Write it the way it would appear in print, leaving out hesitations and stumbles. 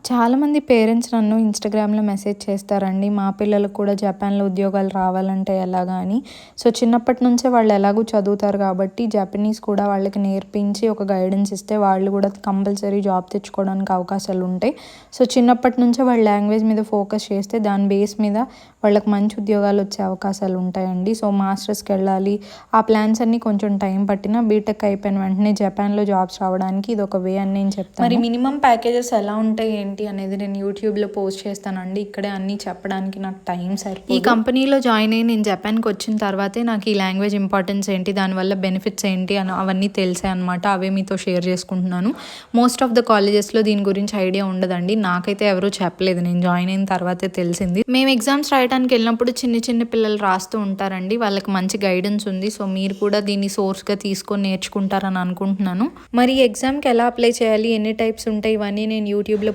చాలామంది పేరెంట్స్ నన్ను ఇన్‌స్టాగ్రామ్‌లో మెసేజ్ చేస్తారండి. మా పిల్లలకు కూడా జపాన్‌లో ఉద్యోగాలు రావాలంటే ఎలాగా అని. సో, చిన్నప్పటి నుంచే వాళ్ళు ఎలాగో చదువుతారు కాబట్టి జపనీస్ కూడా వాళ్ళకి నేర్పించి ఒక గైడెన్స్ ఇస్తే వాళ్ళు కూడా కంపల్సరీ జాబ్ తెచ్చుకోవడానికి అవకాశాలుంటాయి. సో, చిన్నప్పటి నుంచే వాళ్ళు లాంగ్వేజ్ మీద ఫోకస్ చేస్తే దాని బేస్ మీద వాళ్ళకి మంచి ఉద్యోగాలు వచ్చే అవకాశాలు ఉంటాయండి. సో, మాస్టర్స్‌కెళ్ళాలి ఆ ప్లాన్స్ అన్నీ కొంచెం టైం పట్టినా బీటెక్ అయిపోయిన వెంటనే జపాన్‌లో జాబ్స్ రావడానికి ఇదొక వే అని నేను చెప్తాను. మరి మినిమమ్ ప్యాకేజెస్ ఎలా ఉంటాయి ఏంటి అనేది నేను యూట్యూబ్లో పోస్ట్ చేస్తానండి. ఇక్కడే అన్నీ చెప్పడానికి నాకు టైం సరిపోదు. ఈ కంపెనీలో జాయిన్ అయ్యి నేను జపాన్కి వచ్చిన తర్వాతే నాకు ఈ లాంగ్వేజ్ ఇంపార్టెన్స్ ఏంటి, దానివల్ల బెనిఫిట్స్ ఏంటి అని అవన్నీ తెలిసాయి అనమాట. అవే మీతో షేర్ చేసుకుంటున్నాను. మోస్ట్ ఆఫ్ ద కాలేజెస్లో దీని గురించి ఐడియా ఉండదండి. నాకైతే ఎవరూ చెప్పలేదు, నేను జాయిన్ అయిన తర్వాతే తెలిసింది. మేము ఎగ్జామ్స్ రాయడానికి వెళ్ళినప్పుడు చిన్న చిన్న పిల్లలు రాస్తూ ఉంటారండి. వాళ్ళకి మంచి గైడెన్స్ ఉంది. సో, మీరు కూడా దీన్ని సోర్స్గా తీసుకొని నేర్చుకుంటారని అనుకుంటున్నాను. మరి ఎగ్జామ్కి ఎలా అప్లై చేయాలి, ఎన్ని టైప్స్ ఉంటాయి, ఇవన్నీ నేను యూట్యూబ్లో